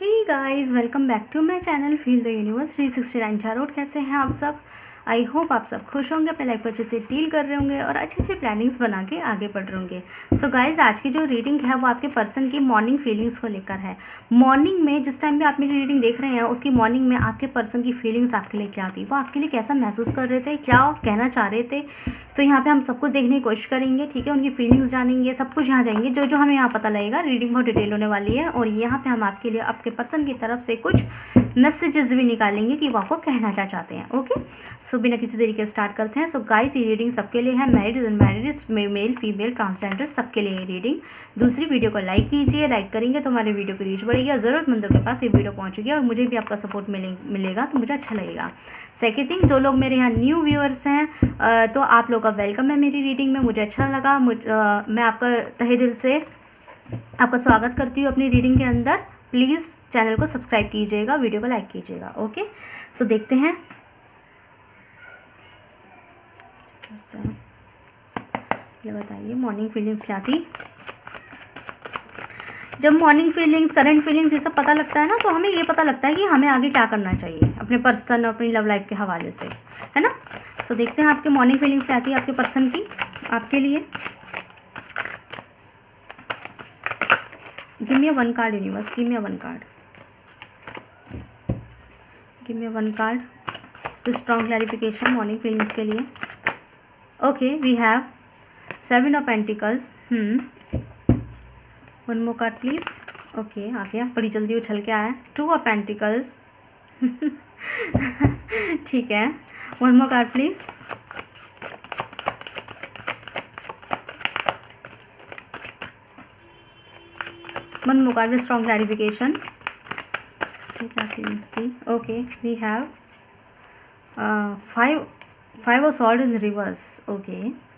Hey guys, welcome back to my channel feel the universe 369 चारोट। कैसे हैं आप सब? आई होप आप सब खुश होंगे, अपने लाइफ को अच्छे से डील कर रहे होंगे और अच्छे अच्छे प्लानिंग्स बना के आगे बढ़ रहे होंगे। सो गाइस, आज की जो रीडिंग है वो आपके पर्सन की मॉर्निंग फीलिंग्स को लेकर है। मॉर्निंग में जिस टाइम भी आप मेरी रीडिंग देख रहे हैं, उसकी मॉर्निंग में आपके पर्सन की फीलिंग्स आपके लिए क्या थी, वो आपके लिए कैसा महसूस कर रहे थे, क्या कहना चाह रहे थे। तो यहाँ पे हम सब कुछ देखने की कोशिश करेंगे, ठीक है। उनकी फीलिंग्स जानेंगे, सब कुछ यहाँ जाएंगे, जो जो हमें यहाँ पता लगेगा। रीडिंग बहुत डिटेल होने वाली है और यहाँ पे हम आपके लिए आपके पर्सन की तरफ से कुछ मैसेजेस भी निकालेंगे कि वो आपको कहना क्या चाहते हैं। ओके, सो बिना किसी तरीके से स्टार्ट करते हैं। सो गाइस, ये रीडिंग सबके लिए है, married unmarried, male female transgender सबके लिए ये रीडिंग। दूसरी वीडियो को लाइक कीजिए, लाइक करेंगे तो हमारे वीडियो की रीच बढ़ेगी और ज़रूरतमंदों के पास ये वीडियो पहुँचेगी और मुझे भी आपका सपोर्ट मिलेगा तो मुझे अच्छा लगेगा। सेकेंड थिंग, जो लोग मेरे यहाँ न्यू व्यूअर्स हैं तो आप लोग का वेलकम है मेरी रीडिंग में। मुझे अच्छा लगा, मैं आपका तहे दिल से आपका स्वागत करती हूँ अपनी रीडिंग के अंदर। प्लीज़ चैनल को सब्सक्राइब कीजिएगा, वीडियो को लाइक कीजिएगा। ओके, सो देखते हैं। ये बताइए मॉर्निंग फीलिंग्स क्या थी। जब मॉर्निंग फीलिंग्स, करंट फीलिंग्स, ये सब पता लगता है ना, तो हमें ये पता लगता है कि हमें आगे क्या करना चाहिए अपने पर्सन, अपनी लव लाइफ के हवाले से, है ना। सो देखते हैं आपके मॉर्निंग फीलिंग्स क्या थी आपके पर्सन की आपके लिए। Give me a one card universe, give me a one card, give me a one card with strong clarification morning feelings के लिए। Okay, we have 7 of pentacles. One more card please. Okay, आ गया, बड़ी जल्दी उछल के आया। 2 of pentacles. ठीक है, one more card please. One more card with strong clarification. क्या फीलिंग्स थी? Okay, we have 5 of sword in reverse. Okay,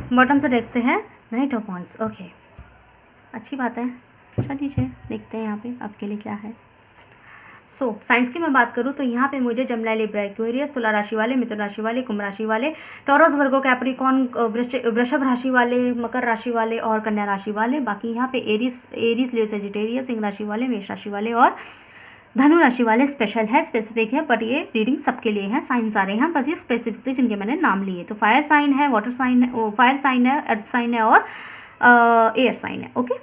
bottom से डेक से है नाइट ऑफ वॉन्ड्स। ओके, अच्छी बात है। चलिए देखते हैं यहाँ पे आपके लिए क्या है। सो साइंस की मैं बात करूँ तो यहाँ पे मुझे जमलाई, लिब्रा, एक्वेरियस, तुला राशि वाले, मिथुन राशि वाले, कुंभ राशि वाले, टॉरस, वर्गो, कैप्रिकॉर्न, वृषभ राशि वाले, मकर राशि वाले और कन्या राशि वाले। बाकी यहाँ पे एरीज, लियो, सेजिटेरियस, सिंह राशि वाले, मेष राशि वाले और धनु राशि वाले स्पेशल है, स्पेसिफिक है, बट ये रीडिंग सबके लिए है। साइन सारे हैं, बस ये स्पेसिफिक थे जिनके मैंने नाम लिए। तो फायर साइन है, वाटर साइन है, फायर साइन है, अर्थ साइन है और एयर साइन है। ओके,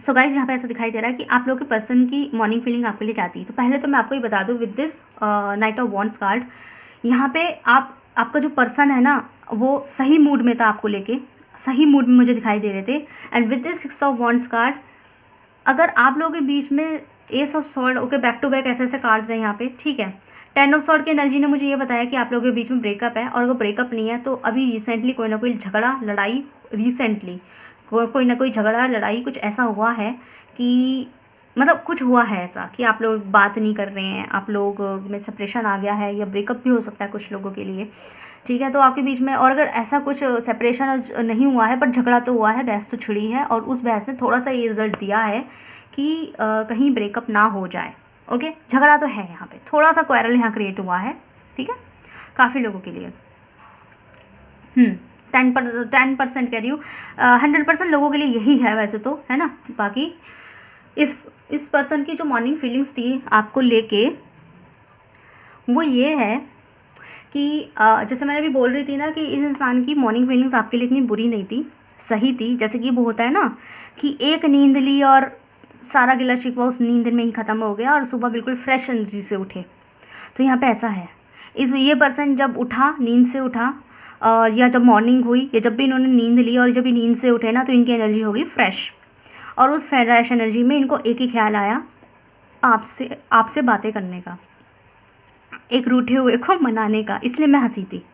सो गाइज, यहाँ पे ऐसा दिखाई दे रहा है कि आप लोगों के पर्सन की मॉर्निंग फीलिंग आपके लिए क्या आती है। तो पहले तो मैं आपको ये बता दूँ, with this night of wands card, यहाँ पे आपका जो पर्सन है ना, वो सही मूड में था, आपको लेके सही मूड में मुझे दिखाई दे रहे थे। And with this 6 of wands card, अगर आप लोगों के बीच में ace of sword, okay, back to back ऐसे ऐसे कार्ड्स हैं यहाँ पे, ठीक है। 10 ऑफ सॉर्ड की एनर्जी ने मुझे ये बताया कि आप लोगों के बीच में ब्रेकअप है, और वो ब्रेकअप नहीं है तो अभी रिसेंटली कोई ना कोई झगड़ा लड़ाई, रिसेंटली कोई ना कोई झगड़ा लड़ाई कुछ ऐसा हुआ है कि मतलब कुछ हुआ है ऐसा कि आप लोग बात नहीं कर रहे हैं, आप लोग में सेपरेशन आ गया है या ब्रेकअप भी हो सकता है कुछ लोगों के लिए, ठीक है। तो आपके बीच में, और अगर ऐसा कुछ सेपरेशन नहीं हुआ है बट झगड़ा तो हुआ है, बहस तो छिड़ी है, और उस बहस ने थोड़ा सा ये रिजल्ट दिया है कि कहीं ब्रेकअप ना हो जाए। ओके, झगड़ा तो है यहाँ पे, थोड़ा सा क्वेरल यहाँ क्रिएट हुआ है, ठीक है, काफ़ी लोगों के लिए। 10% कह रही हूँ, 100% लोगों के लिए यही है वैसे तो, है ना। बाकी इस पर्सन की जो मॉर्निंग फीलिंग्स थी आपको लेके, वो ये है कि जैसे मैंने अभी बोल रही थी ना कि इस इंसान की मॉर्निंग फीलिंग्स आपके लिए इतनी बुरी नहीं थी, सही थी। जैसे कि वो होता है ना कि एक नींद ली और सारा गिला शिकवा उस नींद में ही ख़त्म हो गया और सुबह बिल्कुल फ्रेश एनर्जी से उठे। तो यहाँ पे ऐसा है, ये पर्सन जब उठा, नींद से उठा, और या जब मॉर्निंग हुई या जब भी इन्होंने नींद ली और जब ये नींद से उठे ना, तो इनकी एनर्जी होगी फ्रेश, और उस फ्रेश एनर्जी में इनको एक ही ख्याल आया, आपसे बातें करने का, एक रूठे हुए को मनाने का। इसलिए मैं हंसी थी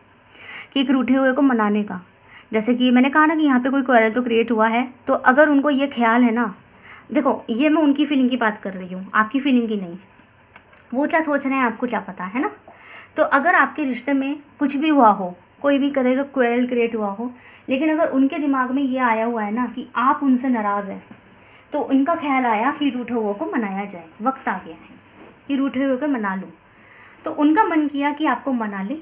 कि एक रूठे हुए को मनाने का। जैसे कि मैंने कहा ना कि यहाँ पे कोई क्वेरल तो क्रिएट हुआ है, तो अगर उनको ये ख्याल है ना, देखो ये मैं उनकी फीलिंग की बात कर रही हूँ, आपकी फीलिंग की नहीं। वो क्या सोच रहे हैं आपको क्या पता, है ना। तो अगर आपके रिश्ते में कुछ भी हुआ हो, कोई भी करेगा क्वेरल क्रिएट हुआ हो, लेकिन अगर उनके दिमाग में ये आया हुआ है ना कि आप उनसे नाराज़ हैं, तो उनका ख्याल आया कि रूठे हुए को मनाया जाए, वक्त आ गया है कि रूठे हुए को मना लूँ। तो उनका मन किया कि आपको मना ले,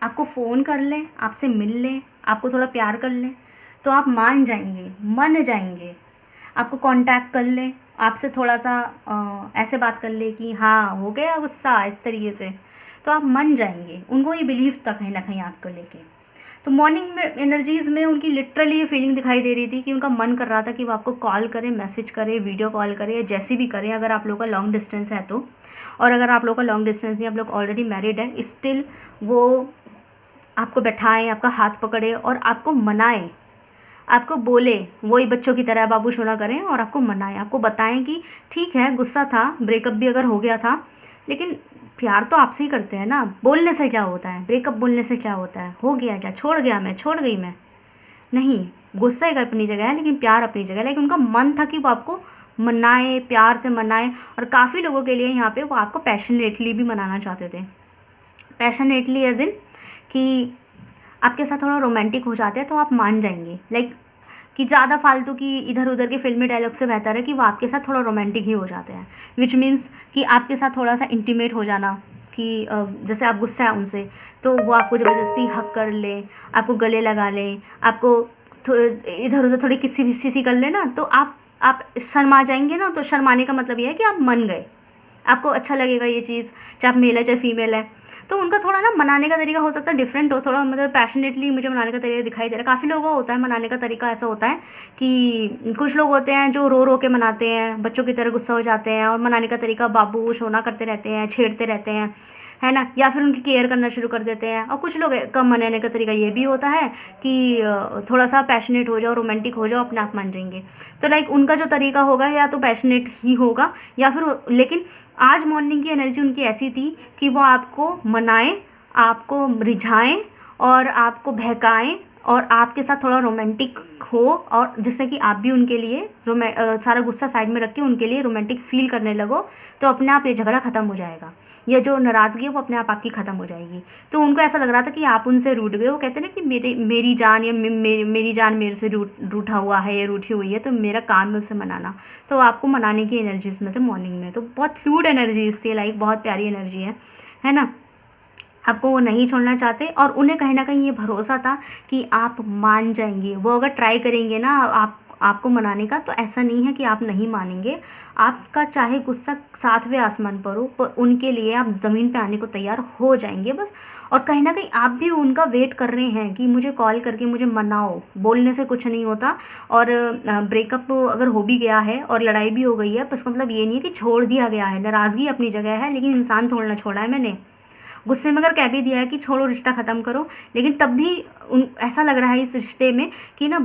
आपको फ़ोन कर लें, आपसे मिल लें, आपको थोड़ा प्यार कर लें। तो आप मान जाएंगे, मन जाएंगे। आपको कांटेक्ट कर ले, आपसे थोड़ा सा ऐसे बात कर ले कि हाँ हो गया गुस्सा, इस तरीके से, तो आप मन जाएंगे। उनको ये बिलीव तक है ना कहीं आपको लेके। तो मॉर्निंग में एनर्जीज़ में उनकी लिटरली ये फीलिंग दिखाई दे रही थी कि उनका मन कर रहा था कि वो आपको कॉल करें, मैसेज करें, वीडियो कॉल करें, या जैसी भी करें, अगर आप लोगों का लॉन्ग डिस्टेंस है तो। और अगर आप लोगों का लॉन्ग डिस्टेंस नहीं, आप लोग ऑलरेडी मैरिड है, स्टिल वो आपको बैठाएं, आपका हाथ पकड़े और आपको मनाएं, आपको बोले, वही बच्चों की तरह बाबू सोना करें और आपको मनाएं, आपको बताएं कि ठीक है गुस्सा था, ब्रेकअप भी अगर हो गया था, लेकिन प्यार तो आपसे ही करते हैं ना। बोलने से क्या होता है, ब्रेकअप बोलने से क्या होता है, हो गया क्या, छोड़ गया मैं, छोड़ गई मैं, नहीं। गुस्सा एक अपनी जगह है लेकिन प्यार अपनी जगह है। लेकिन उनका मन था कि वो आपको मनाए, प्यार से मनाए। और काफ़ी लोगों के लिए यहाँ पे वो आपको पैशनेटली भी मनाना चाहते थे। पैशनेटली एज इन कि आपके साथ थोड़ा रोमांटिक हो जाते हैं तो आप मान जाएंगे। लाइक कि ज़्यादा फालतू की इधर उधर के फिल्मी डायलॉग से बेहतर है कि वो आपके साथ थोड़ा रोमांटिक ही हो जाते हैं। विच मीन्स कि आपके साथ थोड़ा सा इंटीमेट हो जाना, कि जैसे आप गुस्सा है उनसे तो वो आपको ज़बरदस्ती हक कर लें, आपको गले लगा लें, आपको इधर उधर थोड़ी किसी भी सी कर ले ना, तो आप शर्मा जाएंगे ना। तो शर्माने का मतलब ये है कि आप मन गए, आपको अच्छा लगेगा ये चीज़, चाहे आप मेल है चाहे फीमेल है। तो उनका थोड़ा ना मनाने का तरीका हो सकता है डिफरेंट हो, थोड़ा मतलब पैशनेटली मुझे मनाने का तरीका दिखाई दे रहा है। काफ़ी लोगों का होता है मनाने का तरीका, ऐसा होता है कि कुछ लोग होते हैं जो रो रो के मनाते हैं, बच्चों की तरह गुस्सा हो जाते हैं और मनाने का तरीका बाबू सोना करते रहते हैं, छेड़ते रहते हैं, है ना, या फिर उनकी केयर करना शुरू कर देते हैं। और कुछ लोग का मनाने का तरीका ये भी होता है कि थोड़ा सा पैशनेट हो जाओ, रोमांटिक हो जाओ, अपने आप मान जाएंगे। तो लाइक उनका जो तरीका होगा या तो पैशनेट ही होगा या फिर लेकिन आज मॉर्निंग की एनर्जी उनकी ऐसी थी कि वो आपको मनाएं, आपको रिझाएं और आपको बहकाएं और आपके साथ थोड़ा रोमांटिक हो, और जिससे कि आप भी उनके लिए सारा गुस्सा साइड में रख के उनके लिए रोमांटिक फील करने लगो। तो अपने आप ये झगड़ा ख़त्म हो जाएगा, ये जो नाराज़गी है वो अपने आप आपकी ख़त्म हो जाएगी। तो उनको ऐसा लग रहा था कि आप उनसे रूठ गए। वो कहते हैं ना कि मेरी जान या मेरी जान मेरे से रूठा हुआ है या रूठी हुई है, तो मेरा काम है उससे मनाना। तो आपको मनाने की एनर्जीज में थे मॉर्निंग में, तो बहुत फ्लूइड एनर्जीज थी, लाइक बहुत प्यारी एनर्जी है ना। आपको वो नहीं छोड़ना चाहते और उन्हें कहीं ना कहीं ये भरोसा था कि आप मान जाएंगे। वो अगर ट्राई करेंगे ना आपको मनाने का, तो ऐसा नहीं है कि आप नहीं मानेंगे। आपका चाहे गुस्सा 7वें आसमान पर हो, पर उनके लिए आप ज़मीन पे आने को तैयार हो जाएंगे बस। और कहीं ना कहीं आप भी उनका वेट कर रहे हैं कि मुझे कॉल करके मुझे मनाओ। बोलने से कुछ नहीं होता। और ब्रेकअप अगर हो भी गया है और लड़ाई भी हो गई है, बस मतलब ये नहीं है कि छोड़ दिया गया है। नाराज़गी अपनी जगह है, लेकिन इंसान थोड़ा ना छोड़ा है मैंने। गुस्से में अगर कह भी दिया है कि छोड़ो रिश्ता ख़त्म करो, लेकिन तब भी ऐसा लग रहा है इस रिश्ते में कि ना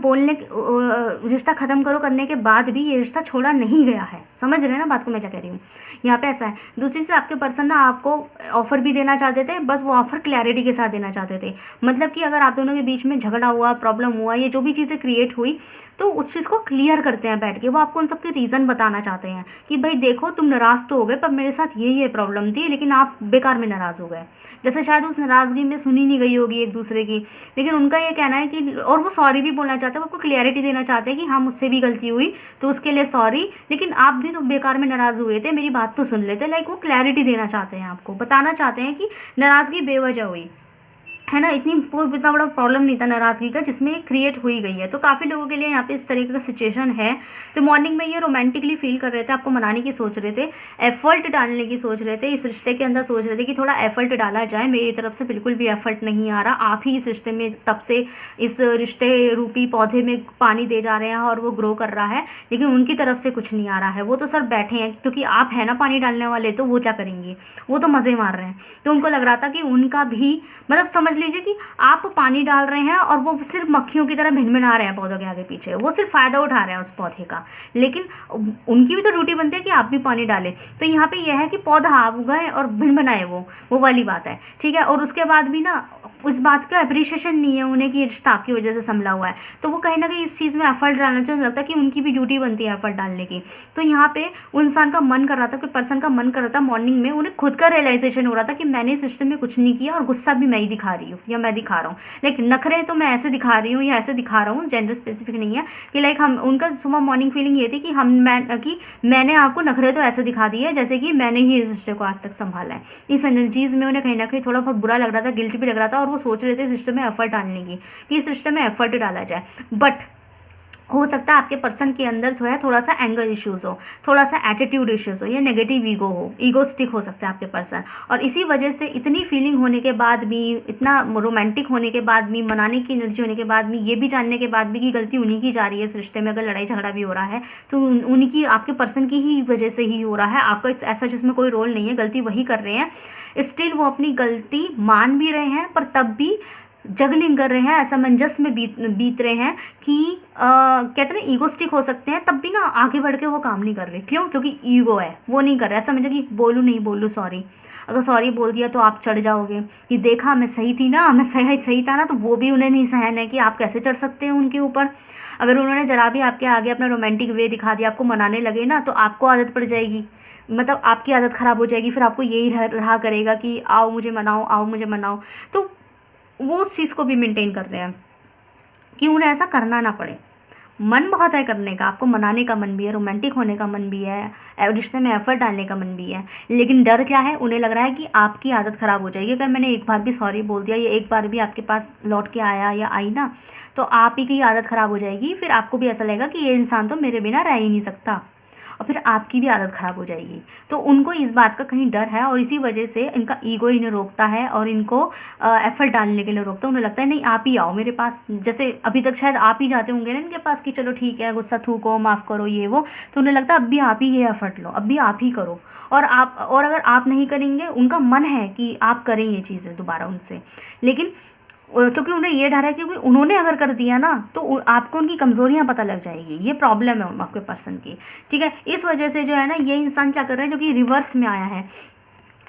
रिश्ता ख़त्म करो करने के बाद भी ये रिश्ता छोड़ा नहीं गया है। समझ रहे हैं ना बात को मैं क्या कह रही हूँ। यहाँ पे ऐसा है। दूसरी चीज़, आपके पर्सन ना आपको ऑफ़र भी देना चाहते थे, बस वो ऑफ़र क्लैरिटी के साथ देना चाहते थे। मतलब कि अगर आप दोनों के बीच में झगड़ा हुआ, प्रॉब्लम हुआ, ये जो भी चीज़ें क्रिएट हुई, तो उस चीज़ को क्लियर करते हैं बैठ के। वो आपको उन सबके रीज़न बताना चाहते हैं कि भाई देखो, तुम नाराज़ तो हो गए, पर मेरे साथ ये प्रॉब्लम थी, लेकिन आप बेकार में नाराज़ हो गए। जैसे शायद उस नाराज़गी में सुनी नहीं गई होगी एक दूसरे की, लेकिन उनका ये कहना है कि, और वो सॉरी भी बोलना चाहते हैं, वो आपको क्लियरिटी देना चाहते हैं कि हाँ मुझसे भी गलती हुई, तो उसके लिए सॉरी, लेकिन आप भी तो बेकार में नाराज़ हुए थे, मेरी बात तो सुन लेते। लाइक वो क्लैरिटी देना चाहते हैं, आपको बताना चाहते हैं कि नाराज़गी बेवजह हुई है ना। इतना बड़ा प्रॉब्लम नहीं था नाराज़गी का जिसमें क्रिएट हुई गई है। तो काफ़ी लोगों के लिए यहाँ पे इस तरीके का सिचुएशन है। तो मॉर्निंग में ये रोमांटिकली फील कर रहे थे, आपको मनाने की सोच रहे थे, एफर्ट डालने की सोच रहे थे, इस रिश्ते के अंदर सोच रहे थे कि थोड़ा एफर्ट डाला जाए। मेरी तरफ से बिल्कुल भी एफर्ट नहीं आ रहा, आप ही इस रिश्ते में तब से इस रिश्ते रूपी पौधे में पानी दे जा रहे हैं और वो ग्रो कर रहा है, लेकिन उनकी तरफ से कुछ नहीं आ रहा है। वो तो सर बैठे हैं, क्योंकि आप है ना पानी डालने वाले, तो वो क्या करेंगे, वो तो मज़े मार रहे हैं। तो उनको लग रहा था कि उनका भी मतलब समझ लीजिए कि आप पानी डाल रहे हैं और वो सिर्फ मक्खियों की तरह भिनभिना रहे हैं पौधों के आगे पीछे, वो सिर्फ फ़ायदा उठा रहे हैं उस पौधे का, लेकिन उनकी भी तो ड्यूटी बनती है कि आप भी पानी डालें। तो यहाँ पे यह है कि पौधा आप उगाएं और भिनभिनाए, वो वाली बात है, ठीक है। और उसके बाद भी ना उस बात का अप्रिशिएशन नहीं है उन्हें कि रिश्ता आपकी वजह से संभला हुआ है। तो वो कहीं ना कहीं इस चीज़ में एफर्ट डालना चाहिए, लगता है कि उनकी भी ड्यूटी बनती है एफर्ट डालने की। तो यहाँ पे इंसान का मन कर रहा था, कोई पर्सन का मन कर रहा था मॉर्निंग में, उन्हें खुद का रियलाइजेशन हो रहा था कि मैंने इस रिश्ते में कुछ नहीं किया और गुस्सा भी मैं ही दिखा रही रही हूँ या मैं दिखा रहा हूँ। लेकिन नखरे तो मैं ऐसे दिखा रही हूँ या ऐसे दिखा रहा हूँ, जेंडर स्पेसिफिक नहीं है कि लाइक हम उनका सुबह मॉर्निंग फीलिंग ये थी कि मैंने आपको नखरे तो ऐसे दिखा दिए जैसे कि मैंने ही इस रिश्ते को आज तक संभाला है। इस एनर्जीज़ में उन्हें कहीं ना कहीं थोड़ा बहुत बुरा लग रहा था, गिल्ट भी लग रहा था, और वो सोच रहे थे इस रिश्ते में एफर्ट डालने की, कि इस रिश्ते में एफर्ट डाला जाए। बट हो सकता है आपके पर्सन के अंदर जो है थोड़ा सा एंगर इश्यूज़ हो, थोड़ा सा एटीट्यूड इश्यूज़ हो, या नेगेटिव ईगो हो, ईगोस्टिक हो सकता है आपके पर्सन। और इसी वजह से इतनी फीलिंग होने के बाद भी, इतना रोमांटिक होने के बाद भी, मनाने की एनर्जी होने के बाद भी, ये भी जानने के बाद भी कि गलती उन्हीं की जा रही है इस रिश्ते में, अगर लड़ाई झगड़ा भी हो रहा है तो उनकी, आपके पर्सन की ही वजह से ही हो रहा है, आपका ऐसा जिसमें कोई रोल नहीं है, गलती वही कर रहे हैं। स्टिल वो अपनी गलती मान भी रहे हैं, पर तब भी जगलिंग कर रहे हैं, असमंजस में बीत रहे हैं कि कहते हैं ना ईगोस्टिक हो सकते हैं, तब भी ना आगे बढ़ के वो काम नहीं कर रहे। क्यों? क्योंकि ईगो है, वो नहीं कर रहे। ऐसा समझे कि बोलूँ नहीं बोलूँ सॉरी, अगर सॉरी बोल दिया तो आप चढ़ जाओगे कि देखा मैं सही थी ना, मैं सही था ना, तो वो भी उन्हें नहीं सहन है कि आप कैसे चढ़ सकते हैं उनके ऊपर। अगर उन्होंने जरा भी आपके आगे अपना रोमांटिक वे दिखा दिया, आपको मनाने लगे ना, तो आपको आदत पड़ जाएगी, मतलब आपकी आदत ख़राब हो जाएगी, फिर आपको यही रहा करेगा कि आओ मुझे मनाओ, आओ मुझे मनाओ। तो वो उस चीज़ को भी मेंटेन कर रहे हैं कि उन्हें ऐसा करना ना पड़े। मन बहुत है करने का, आपको मनाने का मन भी है, रोमांटिक होने का मन भी है, रिश्ते में एफर्ट डालने का मन भी है, लेकिन डर क्या है? उन्हें लग रहा है कि आपकी आदत ख़राब हो जाएगी। अगर मैंने एक बार भी सॉरी बोल दिया या एक बार भी आपके पास लौट के आया या आई ना, तो आप ही की आदत ख़राब हो जाएगी। फिर आपको भी ऐसा लगेगा कि ये इंसान तो मेरे बिना रह ही नहीं सकता, और फिर आपकी भी आदत ख़राब हो जाएगी। तो उनको इस बात का कहीं डर है, और इसी वजह से इनका ईगो इन्हें रोकता है और इनको एफर्ट डालने के लिए रोकता है। उन्हें लगता है नहीं आप ही आओ मेरे पास, जैसे अभी तक शायद आप ही जाते होंगे ना इनके पास कि चलो ठीक है गुस्सा थूको, माफ़ करो, ये वो, तो उन्हें लगता है अब भी आप ही ये एफर्ट लो, अब भी आप ही करो। और अगर आप नहीं करेंगे, उनका मन है कि आप करें ये चीज़ें दोबारा उनसे, लेकिन क्योंकि उन्हें ये डर है कि उन्होंने अगर कर दिया ना तो आपको उनकी कमज़ोरियाँ पता लग जाएगी। ये प्रॉब्लम है आपके पर्सन की, ठीक है। इस वजह से जो है ना, ये इंसान क्या कर रहा है, जो कि रिवर्स में आया है,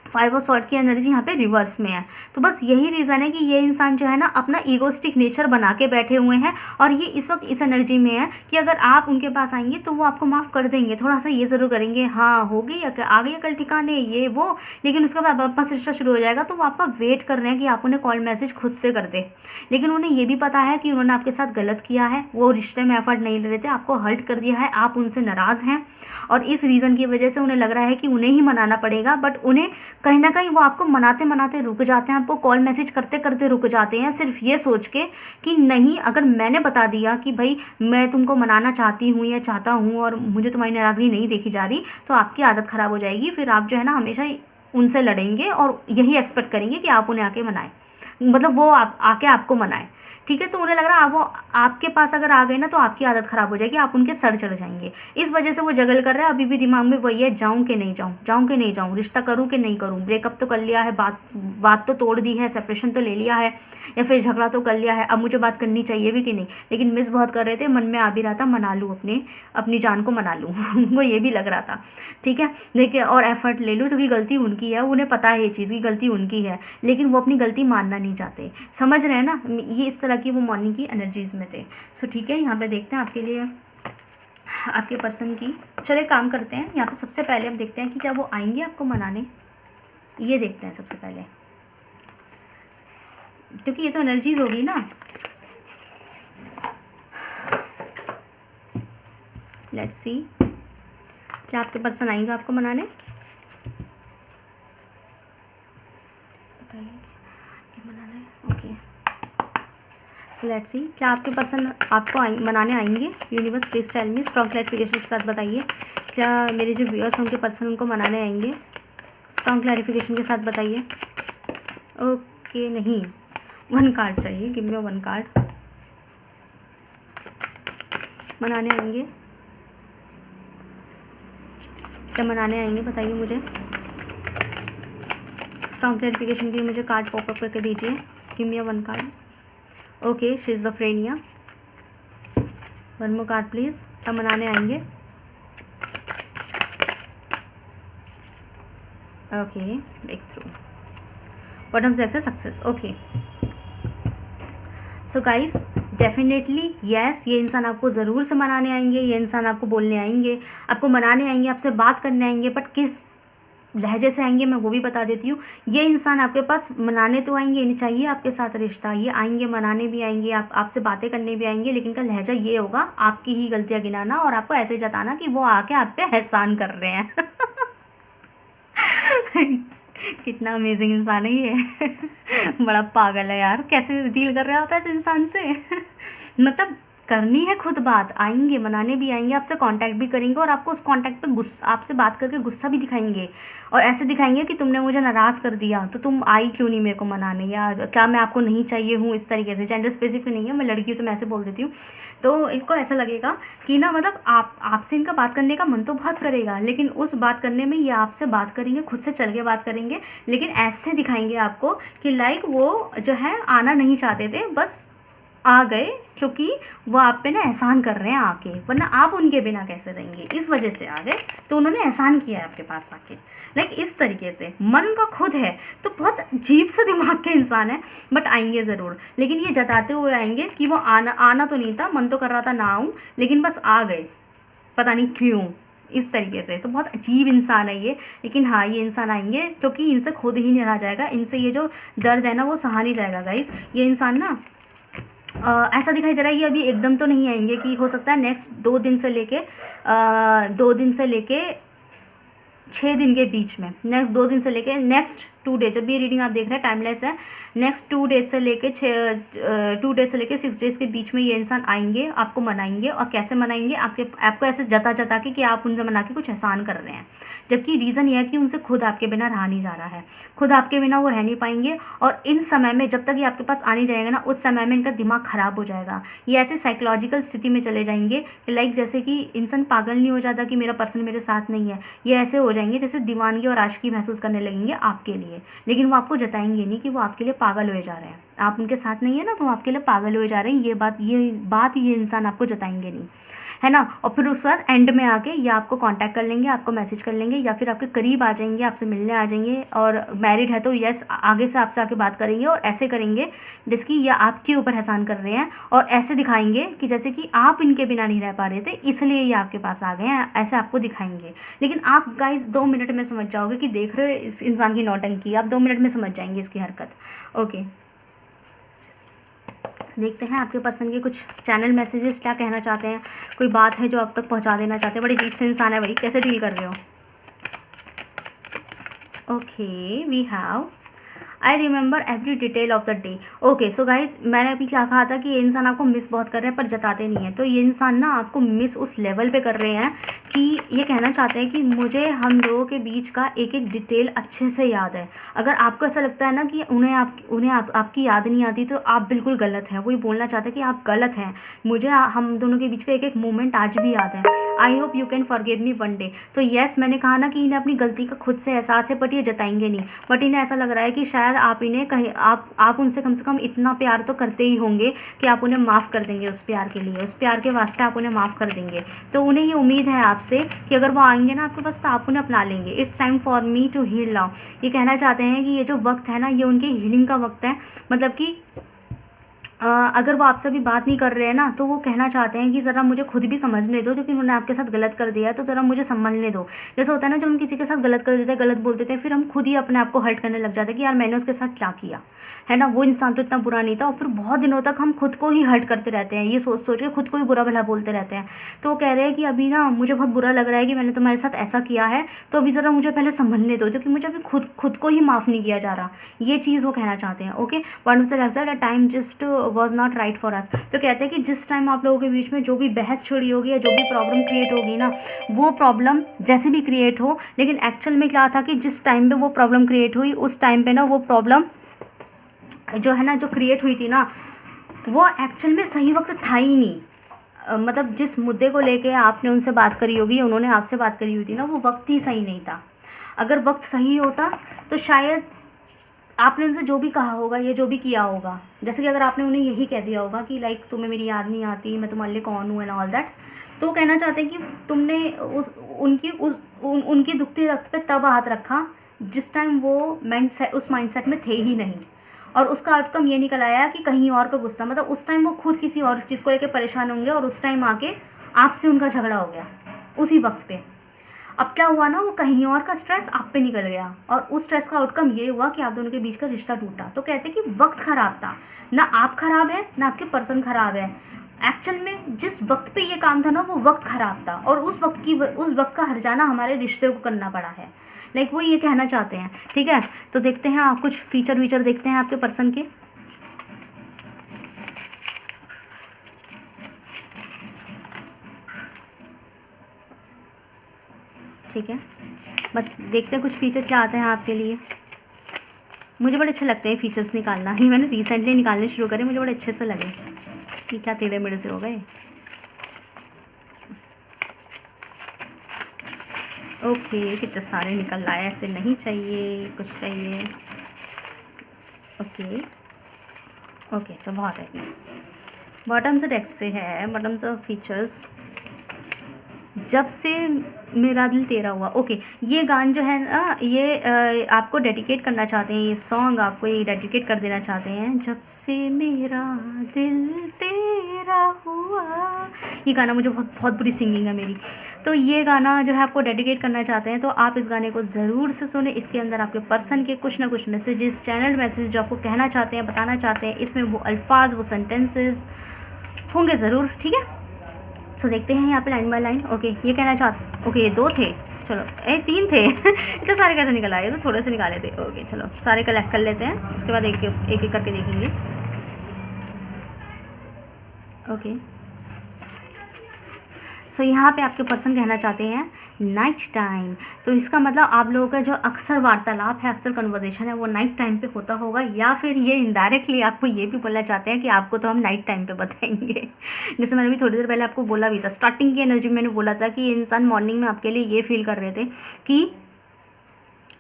5 ऑफ सॉर्ड की एनर्जी यहाँ पे रिवर्स में है। तो बस यही रीज़न है कि ये इंसान जो है ना अपना ईगोस्टिक नेचर बना के बैठे हुए हैं, और ये इस वक्त इस एनर्जी में है कि अगर आप उनके पास आएंगे तो वो आपको माफ़ कर देंगे, थोड़ा सा ये ज़रूर करेंगे, हाँ हो गई आ गई कल ठिकाने ये वो, लेकिन उसके बाद वापस रिश्ता शुरू हो जाएगा। तो वो आपका वेट कर रहे हैं कि आप उन्हें कॉल मैसेज खुद से कर दे, लेकिन उन्हें ये भी पता है कि उन्होंने आपके साथ गलत किया है, वो रिश्ते में एफर्ट नहीं ले रहे थे, आपको हर्ट कर दिया है, आप उनसे नाराज़ हैं, और इस रीज़न की वजह से उन्हें लग रहा है कि उन्हें ही मनाना पड़ेगा। बट उन्हें कहीं ना कहीं वो आपको मनाते मनाते रुक जाते हैं, आपको कॉल मैसेज करते करते रुक जाते हैं, सिर्फ ये सोच के कि नहीं अगर मैंने बता दिया कि भाई मैं तुमको मनाना चाहती हूँ या चाहता हूँ और मुझे तुम्हारी नाराज़गी नहीं देखी जा रही, तो आपकी आदत ख़राब हो जाएगी, फिर आप जो है ना हमेशा उनसे लड़ेंगे और यही एक्सपेक्ट करेंगे कि आप उन्हें आके मनाएं, मतलब वो आके आपको मनाएं, ठीक है। तो उन्हें लग रहा है वो आपके पास अगर आ गए ना तो आपकी आदत ख़राब हो जाएगी, आप उनके सर चढ़ जाएंगे। इस वजह से वो जगल कर रहे हैं, अभी भी दिमाग में वही है, जाऊँ कि नहीं जाऊँ, जाऊँ कि नहीं जाऊँ, रिश्ता करूँ कि नहीं करूँ, ब्रेकअप तो कर लिया है, बात तो तोड़ दी है, सेपरेशन तो ले लिया है, या फिर झगड़ा तो कर लिया है, अब मुझे बात करनी चाहिए भी कि नहीं, लेकिन मिस बहुत कर रहे थे, मन में आ भी रहा था मना लूँ, अपनी जान को मना लूँ उनको ये भी लग रहा था, ठीक है। देखिए और एफर्ट ले लूँ, क्योंकि गलती उनकी है, उन्हें पता है ये चीज़ की गलती उनकी है, लेकिन वो अपनी गलती मानना नहीं चाहते, समझ रहे हैं ना। ये इस तरह की वो मॉर्निंग की एनर्जीज़ में थे। सो ठीक है, यहाँ पे देखते हैं आपके लिए आपके पर्सन की। चलिए काम करते हैं, यहाँ पे सबसे पहले हम देखते हैं कि क्या वो आएंगे आपको मनाने, ये देखते हैं सबसे पहले, क्योंकि ये तो एनर्जीज होगी ना। लेट्स सी क्या आपके पर्सन आएंगे आपको मनाने, बताइए कि मनाना है। ओके सो लेट्स सी क्या आपके पर्सन आपको मनाने आएंगे। Universe please tell me, strong clarification के साथ बताइए, क्या मेरे जो व्यूअर्स उनके पर्सन उनको मनाने आएंगे, स्ट्रॉन्ग क्लैरिफिकेशन के साथ बताइए। ओके नहीं, 1 कार्ड चाहिए, गिव मी 1 कार्ड। मनाने आएंगे, क्या मनाने आएंगे बताइए मुझे। स्ट्रॉन्ग क्लैरिफिकेशन के लिए मुझे कार्ड पॉपअप करके दीजिए, give me 1 card. Okay schizophrenia, 1 more card please. क्या मनाने आएंगे, ओके ब्रेक थ्रू, बॉटम से success. Okay so guys definitely yes, ये इंसान आपको ज़रूर से मनाने आएंगे, ये इंसान आपको बोलने आएंगे, आपको मनाने आएंगे, आपसे बात करने आएंगे, बट किस लहजे से आएंगे मैं वो भी बता देती हूँ। ये इंसान आपके पास मनाने तो आएंगे, नहीं चाहिए आपके साथ रिश्ता, ये आएंगे मनाने भी आएंगे, आपसे बातें करने भी आएंगे, लेकिन इनका लहजा ये होगा आपकी ही गलतियाँ गिनाना और आपको ऐसे जताना कि वो आके आप पे एहसान कर रहे हैं। कितना अमेजिंग इंसान है ये। बड़ा पागल है यार, कैसे डील कर रहे हो आप ऐसे इंसान से। मतलब करनी है खुद बात, आएंगे मनाने भी आएंगे, आपसे कांटेक्ट भी करेंगे और आपको उस कांटेक्ट पे गुस्सा, आपसे बात करके गुस्सा भी दिखाएंगे और ऐसे दिखाएंगे कि तुमने मुझे नाराज़ कर दिया तो तुम आई क्यों नहीं मेरे को मनाने, या क्या मैं आपको नहीं चाहिए हूँ, इस तरीके से। जेंडर स्पेसिफिक नहीं है, मैं लड़की हूँ तो मैं ऐसे बोल देती हूँ। तो इनको ऐसा लगेगा कि ना मतलब आपसे इनका बात करने का मन तो बहुत करेगा, लेकिन उस बात करने में ये आपसे बात करेंगे, खुद से चल के बात करेंगे, लेकिन ऐसे दिखाएंगे आपको कि लाइक वो जो है आना नहीं चाहते थे, बस आ गए क्योंकि वो आप पे ना एहसान कर रहे हैं आके, वरना आप उनके बिना कैसे रहेंगे, इस वजह से आ गए, तो उन्होंने एहसान किया है आपके पास आके। लाइक इस तरीके से मन का खुद है, तो बहुत अजीब सा दिमाग के इंसान है, बट आएंगे ज़रूर, लेकिन ये जताते हुए आएंगे कि वो आना तो नहीं था, मन तो कर रहा था ना आऊँ, लेकिन बस आ गए, पता नहीं क्यों, इस तरीके से। तो बहुत अजीब इंसान है ये, लेकिन हाँ ये इंसान आएंगे क्योंकि इनसे खुद ही नहीं रहा जाएगा, इनसे ये जो दर्द है ना वो सहा नहीं जाएगा गाइस। ये इंसान ना ऐसा दिखाई दे रहा है, ये अभी एकदम तो नहीं आएंगे, कि हो सकता है नेक्स्ट 2 दिन से लेके 6 दिन के बीच में, नेक्स्ट 2 दिन से लेके नेक्स्ट 2 डेज, जब ये रीडिंग आप देख रहे हैं टाइमलेस है, नेक्स्ट 2 डेज से लेके 6 डेज़ के बीच में ये इंसान आएंगे, आपको मनाएंगे। और कैसे मनाएंगे, आपको ऐसे जता के कि आप उनसे मना के कुछ एहसान कर रहे हैं, जबकि रीज़न ये है कि उनसे खुद आपके बिना रहा नहीं जा रहा है, खुद आपके बिना वो रह नहीं पाएंगे। और इन समय में जब तक ये आपके पास आने जाएगा ना, उस समय में इनका दिमाग ख़राब हो जाएगा, ये ऐसे साइकोलॉजिकल स्थिति में चले जाएंगे, लाइक जैसे कि इंसान पागल नहीं हो जाता कि मेरा पर्सन मेरे साथ नहीं है, ये ऐसे हो जाएंगे जैसे दीवानगी और आशिकी महसूस करने लगेंगे आपके लिए, लेकिन वो आपको जताएंगे नहीं कि वो आपके लिए पागल हुए जा रहे हैं, आप उनके साथ नहीं है ना, तो वो आपके लिए पागल हुए जा रहे हैं, ये बात ये इंसान आपको जताएंगे नहीं, है ना। और फिर उस बाद एंड में आके या आपको कांटेक्ट कर लेंगे, आपको मैसेज कर लेंगे, या फिर आपके करीब आ जाएंगे, आपसे मिलने आ जाएंगे, और मैरिड है तो यस आगे से आपसे आके बात करेंगे और ऐसे करेंगे जिसकी ये आपके ऊपर एहसान कर रहे हैं, और ऐसे दिखाएंगे कि जैसे कि आप इनके बिना नहीं रह पा रहे थे इसलिए ये आपके पास आ गए हैं, ऐसे आपको दिखाएंगे। लेकिन आप गाइस 2 मिनट में समझ जाओगे कि देख रहे हो इस इंसान की नौटंकी, आप 2 मिनट में समझ जाएंगे इसकी हरकत। ओके, देखते हैं आपके पर्सन के कुछ चैनल मैसेजेस क्या कहना चाहते हैं, कोई बात है जो आप तक पहुंचा देना चाहते हैं। बड़े अजीब से इंसान है भाई, कैसे डील कर रहे हो। Okay, we have I remember every detail of the day. Okay so guys, मैंने अभी क्या कहा था कि ये इंसान आपको मिस बहुत कर रहे हैं पर जताते नहीं है, तो ये इंसान ना आपको मिस उस लेवल पे कर रहे हैं कि ये कहना चाहते हैं कि मुझे हम लोगों के बीच का एक एक डिटेल अच्छे से याद है। अगर आपको ऐसा लगता है ना कि उन्हें आपकी याद नहीं आती, तो आप बिल्कुल गलत हैं। वही बोलना चाहते हैं कि आप गलत हैं, मुझे हम दोनों के बीच का एक एक मोमेंट आज भी याद है। I hope you can forgive me one day. तो येस, मैंने कहा ना कि इन्हें अपनी गलती का खुद से एहसास है, बट ये जताएंगे नहीं। बट इन्हें ऐसा लग रहा है कि शायद आप इन्हें कहीं आप उनसे कम से कम इतना प्यार तो करते ही होंगे कि आप उन्हें माफ़ कर देंगे, उस प्यार के लिए, उस प्यार के वास्ते आप उन्हें माफ़ कर देंगे। तो उन्हें ये उम्मीद है आपसे कि अगर वो आएंगे ना आपके पास तो आप उन्हें अपना लेंगे। It's time for me to heal now. ये कहना चाहते हैं कि ये जो वक्त है ना, ये उनके हीलिंग का वक्त है। मतलब कि अगर वो आपसे भी बात नहीं कर रहे हैं ना, तो वो कहना चाहते हैं कि ज़रा मुझे खुद भी समझने दो, क्योंकि उन्होंने आपके साथ गलत कर दिया है, तो ज़रा मुझे संभलने दो। जैसा होता है ना, जब हम किसी के साथ गलत कर देते हैं, गलत बोल देते हैं, फिर हम खुद ही अपने आप को हर्ट करने लग जाते हैं कि यार मैंने उसके साथ क्या किया, है ना, वो इंसान तो इतना बुरा नहीं था। और फिर बहुत दिनों तक हम खुद को ही हर्ट करते रहते हैं, ये सोच के खुद को ही बुरा भला बोलते रहते हैं। तो वो कह रहे हैं कि अभी ना मुझे बहुत बुरा लग रहा है कि मैंने तुम्हारे साथ ऐसा किया है, तो अभी ज़रा मुझे पहले संभलने दो, क्योंकि मुझे अभी खुद को ही माफ़ नहीं किया जा रहा। ये चीज़ वो कहना चाहते हैं। Okay, the time just was not right for us. तो कहते हैं कि जिस टाइम आप लोगों के बीच में जो भी बहस छिड़ी होगी या जो भी प्रॉब्लम क्रिएट होगी ना, वो प्रॉब्लम जैसे भी क्रिएट हो, लेकिन एक्चुअल में क्या था कि जिस टाइम पे वो प्रॉब्लम क्रिएट हुई, उस टाइम पे ना वो प्रॉब्लम जो है ना, जो क्रिएट हुई थी ना, वो एक्चुअल में सही वक्त था ही नहीं। मतलब जिस मुद्दे को लेके आपने उनसे बात करी होगी, उन्होंने आपसे बात करी हुई थी ना, वो वक्त ही सही नहीं था। अगर वक्त सही होता तो शायद आपने उनसे जो भी कहा होगा या जो भी किया होगा, जैसे कि अगर आपने उन्हें यही कह दिया होगा कि लाइक तुम्हें मेरी याद नहीं आती, मैं तुम्हारे लिए कौन हूँ एंड ऑल दैट, तो कहना चाहते हैं कि तुमने उनकी दुखती रक्त पे तब हाथ रखा जिस टाइम वो उस माइंडसेट में थे ही नहीं, और उसका आउटकम ये निकल आया कि कहीं और का गुस्सा, मतलब उस टाइम वो खुद किसी और चीज़ को लेकर परेशान होंगे और उस टाइम आके आपसे उनका झगड़ा हो गया उसी वक्त पे। अब क्या हुआ ना, वो कहीं और का स्ट्रेस आप पे निकल गया और उस स्ट्रेस का आउटकम ये हुआ कि आप दोनों के बीच का रिश्ता टूटा। तो कहते हैं कि वक्त ख़राब था, ना आप ख़राब है ना आपके पर्सन ख़राब है। एक्चुअल में जिस वक्त पे ये काम था ना, वो वक्त ख़राब था और उस वक्त का हर्जाना हमारे रिश्ते को करना पड़ा है। लाइक वो ये कहना चाहते हैं। ठीक है, तो देखते हैं आप कुछ फीचर देखते हैं आपके पर्सन के। ठीक है, बस देखते हैं कुछ फीचर क्या आते हैं आपके लिए। मुझे बड़े अच्छे लगते हैं फीचर्स निकालना, ही मैंने रिसेंटली निकालने शुरू करे, मुझे बड़े अच्छे से लगे कि क्या टेढ़े मेढ़े से हो गए। ओके, कितने सारे निकल आए, ऐसे नहीं चाहिए, कुछ चाहिए। ओके ओके, तो बहुत है। बॉटम से डेस्क से है, बॉटम से फीचर्स। जब से मेरा दिल तेरा हुआ। ओके, ये गान जो है ना, ये आपको डेडिकेट करना चाहते हैं, ये सॉन्ग आपको ये डेडिकेट कर देना चाहते हैं। जब से मेरा दिल तेरा हुआ, ये गाना मुझे बहुत बुरी सिंगिंग है मेरी, तो ये गाना जो है आपको डेडिकेट करना चाहते हैं, तो आप इस गाने को ज़रूर से सुने। इसके अंदर आपके पर्सन के कुछ ना कुछ मैसेजेस, चैनल मैसेज जो आपको कहना चाहते हैं, बताना चाहते हैं, इसमें वो अल्फाज, वो सेंटेंसेस होंगे ज़रूर। ठीक है, सो देखते हैं यहाँ पे लाइन बाय लाइन। ओके, ये कहना चाहते, ओके ये 2 थे, चलो 3 थे इतने सारे कैसे निकल आए, तो थोड़े से निकाले थे। ओके चलो सारे कलेक्ट कर लेते हैं, उसके बाद एक एक करके देखेंगे। ओके, सो यहाँ पे आपके पर्सन कहना चाहते हैं नाइट टाइम, तो इसका मतलब आप लोगों का जो अक्सर वार्तालाप है, अक्सर कन्वर्जेशन है, वो नाइट टाइम पे होता होगा, या फिर ये इनडायरेक्टली आपको ये भी बोलना चाहते हैं कि आपको तो हम नाइट टाइम पे बताएंगे। जैसे मैंने भी थोड़ी देर पहले आपको बोला भी था, स्टार्टिंग की एनर्जी मैंने बोला था कि ये इंसान मॉर्निंग में आपके लिए ये फील कर रहे थे कि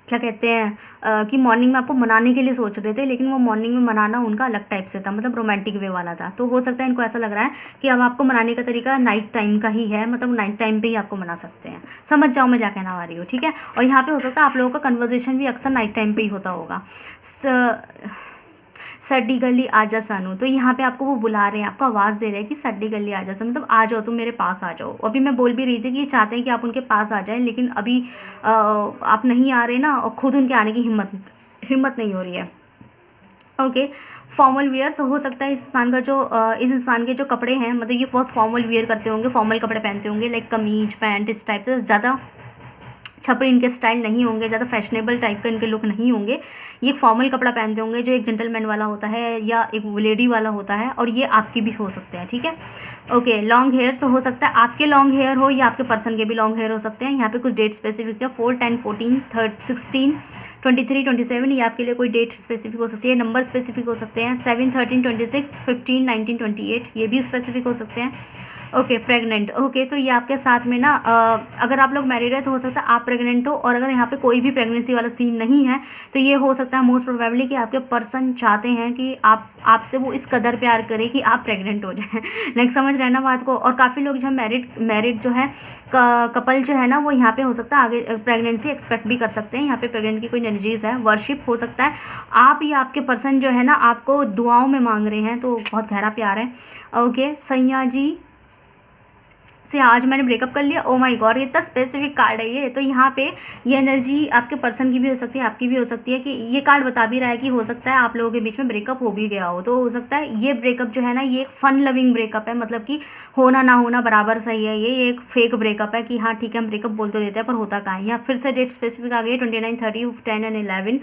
क्या कहते हैं कि मॉर्निंग में आपको मनाने के लिए सोच रहे थे, लेकिन वो मॉर्निंग में मनाना उनका अलग टाइप से था, मतलब रोमांटिक वे वाला था। तो हो सकता है इनको ऐसा लग रहा है कि अब आपको मनाने का तरीका नाइट टाइम का ही है, मतलब नाइट टाइम पे ही आपको मना सकते हैं। समझ जाओ मैं क्या कहना आ रही हूँ। ठीक है, और यहाँ पे हो सकता है आप लोगों का कन्वर्जेशन भी अक्सर नाइट टाइम पे ही होता होगा। सड्डी गली आजा सानू, तो यहाँ पे आपको वो बुला रहे हैं, आपको आवाज़ दे रहे हैं कि सड्डी गली आजा सानू, मतलब आ जाओ तुम मेरे पास आ जाओ। अभी मैं बोल भी रही थी कि ये चाहते हैं कि आप उनके पास आ जाएं, लेकिन अभी आप नहीं आ रहे ना, और खुद उनके आने की हिम्मत नहीं हो रही है। ओके, फॉर्मल वियर हो सकता है इस इंसान के जो कपड़े हैं, मतलब ये बहुत फॉर्मल वियर करते होंगे, फॉर्मल कपड़े पहनते होंगे, लाइक कमीज पैंट, इस टाइप से। ज़्यादा छपरी इनके स्टाइल नहीं होंगे, ज़्यादा फैशनेबल टाइप का इनके लुक नहीं होंगे। ये फॉर्मल कपड़ा पहनते होंगे जो एक जेंटलमैन वाला होता है या एक लेडी वाला होता है, और ये आपके भी हो सकते हैं। ठीक है, ओके, लॉन्ग हेयर हो सकता है आपके लॉन्ग हेयर हो या आपके पर्सन के भी लॉन्ग हेयर हो सकते हैं। यहाँ पे कुछ डेट स्पेसिफिक है, 4, 10, 14, 16, 23, 27, ये आपके लिए कोई डेट स्पेसिफिक हो सकती है। नंबर स्पेसिफिक हो सकते हैं, 7, 13, 26, 15, 19, 28, ये भी स्पेसिफिक हो सकते हैं। Okay, pregnant. ओके, तो ये आपके साथ में ना अगर आप लोग मैरिड है तो हो सकता है आप प्रेग्नेंट हो, और अगर यहाँ पे कोई भी प्रेगनेंसी वाला सीन नहीं है तो ये हो सकता है मोस्ट प्रोबेबली कि आपके पर्सन चाहते हैं कि आपसे वो इस कदर प्यार करे कि आप प्रेग्नेंट हो जाएं। लाइक समझ रहे हैं ना बात को। और काफ़ी लोग जो मैरिड जो है कपल जो है ना, वो यहाँ पे हो सकता है आगे प्रेगनेंसी एक्सपेक्ट भी कर सकते हैं। यहाँ पे प्रेग्नेंट की कोई एनर्जीज़ है, वर्शिप हो सकता है आप या आपके पर्सन जो है ना आपको दुआओं में मांग रहे हैं, तो बहुत गहरा प्यार है। ओके, सैया जी से आज मैंने ब्रेकअप कर लिया। ओ माय गॉड, इतना स्पेसिफिक कार्ड है ये। तो यहाँ पे ये एनर्जी आपके पर्सन की भी हो सकती है, आपकी भी हो सकती है, कि ये कार्ड बता भी रहा है कि हो सकता है आप लोगों के बीच में ब्रेकअप हो भी गया हो। तो हो सकता है ये ब्रेकअप जो है ना, ये एक फन लविंग ब्रेकअप है, मतलब कि होना ना होना बराबर सही है। ये एक फेक ब्रेकअप है कि हाँ ठीक है हम ब्रेकअप बोल तो देते हैं पर होता कहाँ है। यहाँ फिर से डेट स्पेसिफिक आ गई है, 29, 30, 10 एंड 11।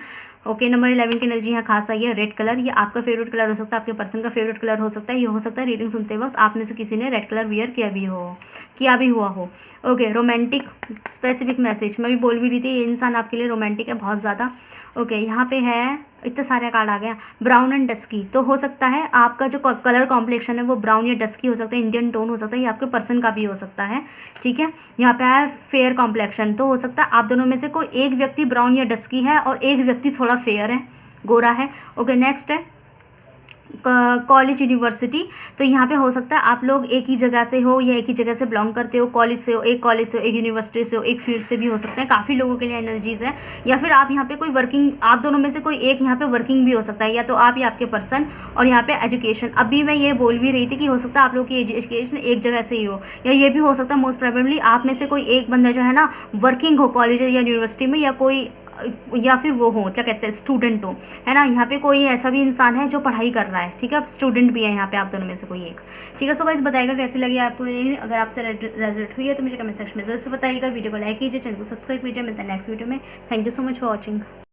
ओके, नंबर 11 की एनर्जी यहाँ खास आई है। रेड कलर, ये आपका फेवरेट कलर हो सकता है, आपके पर्सन का फेवरेट कलर हो सकता है। ये हो सकता है रीडिंग सुनते वक्त आप में से किसी ने रेड कलर वियर किया भी हुआ हो। ओके, रोमांटिक स्पेसिफिक मैसेज, मैं भी बोल भी रही थी ये इंसान आपके लिए रोमांटिक है बहुत ज़्यादा। ओके, यहाँ पे है, इतने सारे कार्ड आ गया। ब्राउन एंड डस्की, तो हो सकता है आपका जो कलर कॉम्प्लेक्शन है वो ब्राउन या डस्की हो सकता है, इंडियन टोन हो सकता है, ये आपके पर्सन का भी हो सकता है। ठीक है, यहाँ पे है फेयर कॉम्प्लेक्शन, तो हो सकता है आप दोनों में से कोई एक व्यक्ति ब्राउन या डस्की है और एक व्यक्ति थोड़ा फेयर है, गोरा है। ओके, नेक्स्ट है कॉलेज यूनिवर्सिटी, तो यहाँ पे हो सकता है आप लोग एक ही जगह से हो या एक ही जगह से बिलोंग करते हो, कॉलेज से हो, एक यूनिवर्सिटी से हो, एक फील्ड से भी हो सकता है, काफ़ी लोगों के लिए एनर्जीज़ है। या फिर आप यहाँ पे कोई वर्किंग, आप दोनों में से कोई एक यहाँ पे वर्किंग भी हो सकता है, या तो आप या आपके पर्सन। और यहाँ पे एजुकेशन, अभी मैं ये बोल भी रही थी कि हो सकता है आप लोग की एजुकेशन एक जगह से ही हो, या ये भी हो सकता है मोस्ट प्रोबेबली आप में से कोई एक बंदा जो है ना वर्किंग हो कॉलेज या यूनिवर्सिटी में, या कोई, या फिर वो हो क्या कहते हैं स्टूडेंट हो, है ना। यहाँ पे कोई ऐसा भी इंसान है जो पढ़ाई कर रहा है, ठीक है, स्टूडेंट भी है यहाँ पे आप दोनों में से कोई एक, ठीक है। सो गाइस बताइएगा कैसी लगी आपको, अगर आपसे रेजल्ट हुई है तो मुझे कमेंट सेक्शन में जरूर से बताइएगा। वीडियो को लाइक कीजिए, चैनल को सब्सक्राइब कीजिए। मिलता है नेक्स्ट वीडियो में। Thank you so much for watching.